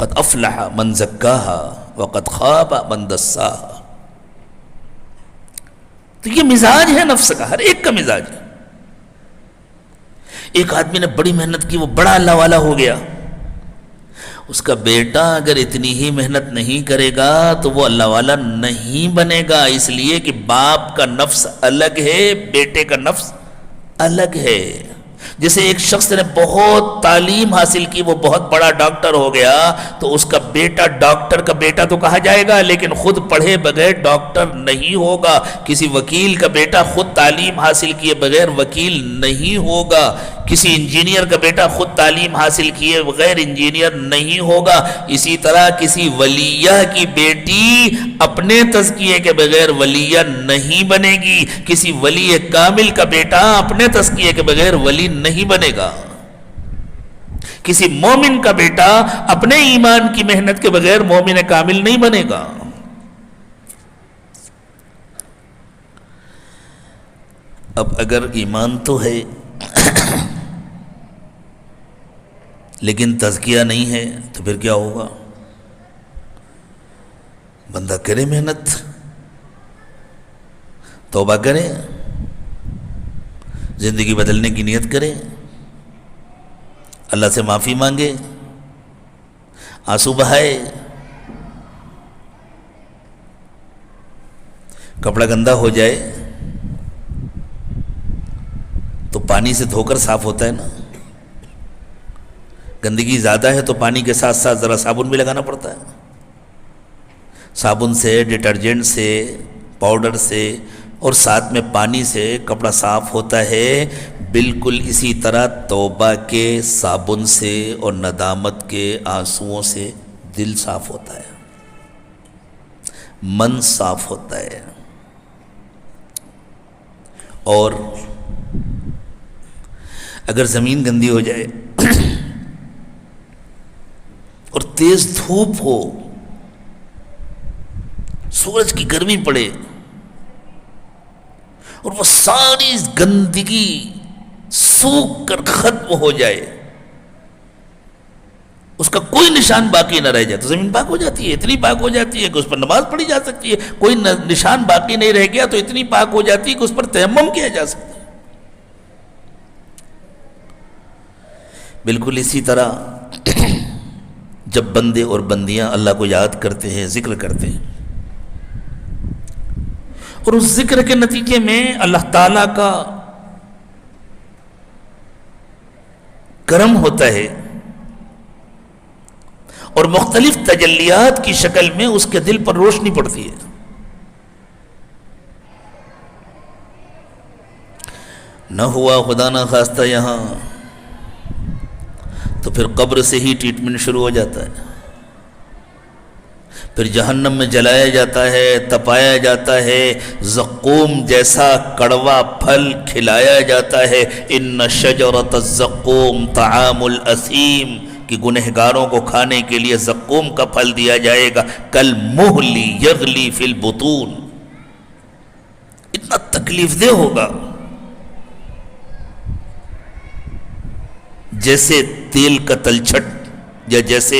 قد افلح من زکاها وقد خاب من دساها. تو یہ مزاج ہے نفس کا، ہر ایک کا مزاج ہے. ایک آدمی نے بڑی محنت کی، وہ بڑا اللہ والا ہو گیا. اس کا بیٹا اگر اتنی ہی محنت نہیں کرے گا تو وہ اللہ والا نہیں بنے گا، اس لیے کہ باپ کا نفس الگ ہے، بیٹے کا نفس الگ ہے. جیسے ایک شخص نے بہت تعلیم حاصل کی، وہ بہت بڑا ڈاکٹر ہو گیا، تو اس کا بیٹا ڈاکٹر کا بیٹا تو کہا جائے گا، لیکن خود پڑھے بغیر ڈاکٹر نہیں ہوگا. کسی وکیل کا بیٹا خود تعلیم حاصل کیے بغیر وکیل نہیں ہوگا. کسی انجینئر کا بیٹا خود تعلیم حاصل کیے بغیر انجینئر نہیں ہوگا. اسی طرح کسی ولیہ کی بیٹی اپنے تزکیے کے بغیر ولیہ نہیں بنے گی. کسی ولی کامل کا بیٹا اپنے تزکیے کے بغیر ولی نہیں بنے گا. کسی مومن کا بیٹا اپنے ایمان کی محنت کے بغیر مومن کامل نہیں بنے گا. اب اگر ایمان تو ہے لیکن تزکیہ نہیں ہے تو پھر کیا ہوگا؟ بندہ کرے محنت، توبہ کرے، زندگی بدلنے کی نیت کرے، اللہ سے معافی مانگے، آنسو بہائے. کپڑا گندا ہو جائے تو پانی سے دھو کر صاف ہوتا ہے نا. گندگی زیادہ ہے تو پانی کے ساتھ ساتھ ذرا صابن بھی لگانا پڑتا ہے. صابن سے، ڈٹرجنٹ سے، پاؤڈر سے اور ساتھ میں پانی سے کپڑا صاف ہوتا ہے. بالکل اسی طرح توبہ کے صابن سے اور ندامت کے آنسوؤں سے دل صاف ہوتا ہے، من صاف ہوتا ہے. اور اگر زمین گندی ہو جائے اور تیز دھوپ ہو، سورج کی گرمی پڑے اور وہ ساری گندگی سوکھ کر ختم ہو جائے، اس کا کوئی نشان باقی نہ رہ جائے، تو زمین پاک ہو جاتی ہے. اتنی پاک ہو جاتی ہے کہ اس پر نماز پڑھی جا سکتی ہے. کوئی نشان باقی نہیں رہ گیا تو اتنی پاک ہو جاتی ہے کہ اس پر تیمم کیا جا سکتا ہے. بالکل اسی طرح جب بندے اور بندیاں اللہ کو یاد کرتے ہیں، ذکر کرتے ہیں، اور اس ذکر کے نتیجے میں اللہ تعالیٰ کا کرم ہوتا ہے اور مختلف تجلیات کی شکل میں اس کے دل پر روشنی پڑتی ہے. نہ ہوا خدا نہ خواستہ یہاں تو پھر قبر سے ہی ٹریٹمنٹ شروع ہو جاتا ہے. پھر جہنم میں جلایا جاتا ہے، تپایا جاتا ہے، زقوم جیسا کڑوا پھل کھلایا جاتا ہے. ان شجرۃ الزقوم طعام الاثیم، کہ گنہگاروں کو کھانے کے لیے زقوم کا پھل دیا جائے گا. کالمہل یغلی فی البطون، اتنا تکلیف دہ ہوگا جیسے تیل کا تلچھٹ یا جیسے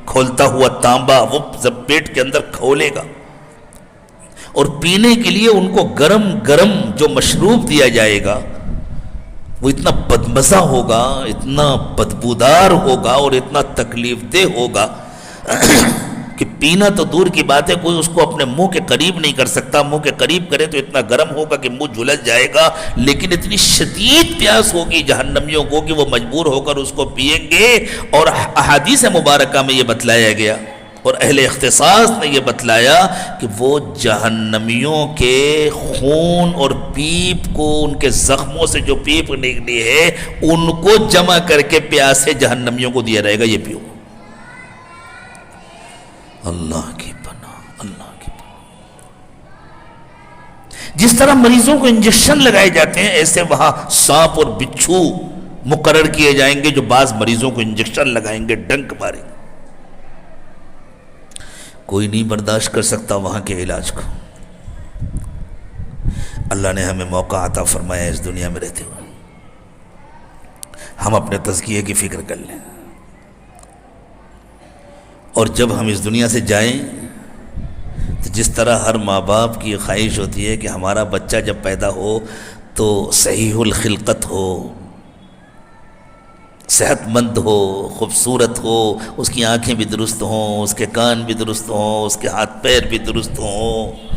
کھولتا ہوا تانبا وہ جب پیٹ کے اندر کھولے گا. اور پینے کے لیے ان کو گرم گرم جو مشروب دیا جائے گا وہ اتنا بدمزہ ہوگا، اتنا بدبودار ہوگا اور اتنا تکلیف دہ ہوگا کہ پینا تو دور کی بات ہے، کوئی اس کو اپنے منہ کے قریب نہیں کر سکتا. منہ کے قریب کرے تو اتنا گرم ہوگا کہ منہ جھلس جائے گا. لیکن اتنی شدید پیاس ہوگی جہنمیوں کو کہ وہ مجبور ہو کر اس کو پیئیں گے. اور احادیث مبارکہ میں یہ بتلایا گیا اور اہل اختصاص نے یہ بتلایا کہ وہ جہنمیوں کے خون اور پیپ کو، ان کے زخموں سے جو پیپ نکلی ہے ان کو جمع کر کے پیاسے جہنمیوں کو دیا رہے گا، یہ پیو. اللہ کی پناہ، اللہ کی پناہ. جس طرح مریضوں کو انجیکشن لگائے جاتے ہیں ایسے وہاں سانپ اور بچھو مقرر کیے جائیں گے جو بعض مریضوں کو انجیکشن لگائیں گے، ڈنک ماریں گے. کوئی نہیں برداشت کر سکتا وہاں کے علاج کو. اللہ نے ہمیں موقع عطا فرمایا اس دنیا میں رہتے ہوئے ہم اپنے تزکیے کی فکر کر لیں. اور جب ہم اس دنیا سے جائیں تو جس طرح ہر ماں باپ کی خواہش ہوتی ہے کہ ہمارا بچہ جب پیدا ہو تو صحیح الخلقت ہو، صحت مند ہو، خوبصورت ہو، اس کی آنکھیں بھی درست ہوں، اس کے کان بھی درست ہوں، اس کے ہاتھ پیر بھی درست ہوں۔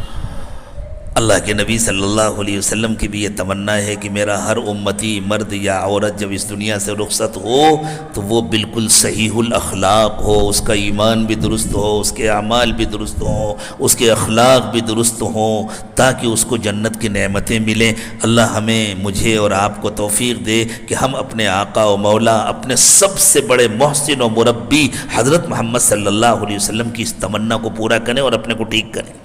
اللہ کے نبی صلی اللہ علیہ وسلم کی بھی یہ تمنا ہے کہ میرا ہر امتی مرد یا عورت جب اس دنیا سے رخصت ہو تو وہ بالکل صحیح الاخلاق ہو، اس کا ایمان بھی درست ہو، اس کے اعمال بھی درست ہوں، اس کے اخلاق بھی درست ہوں، تاکہ اس کو جنت کی نعمتیں ملیں۔ اللہ ہمیں، مجھے اور آپ کو توفیق دے کہ ہم اپنے آقا و مولا، اپنے سب سے بڑے محسن و مربی حضرت محمد صلی اللہ علیہ وسلم کی اس تمنا کو پورا کریں اور اپنے کو ٹھیک کریں۔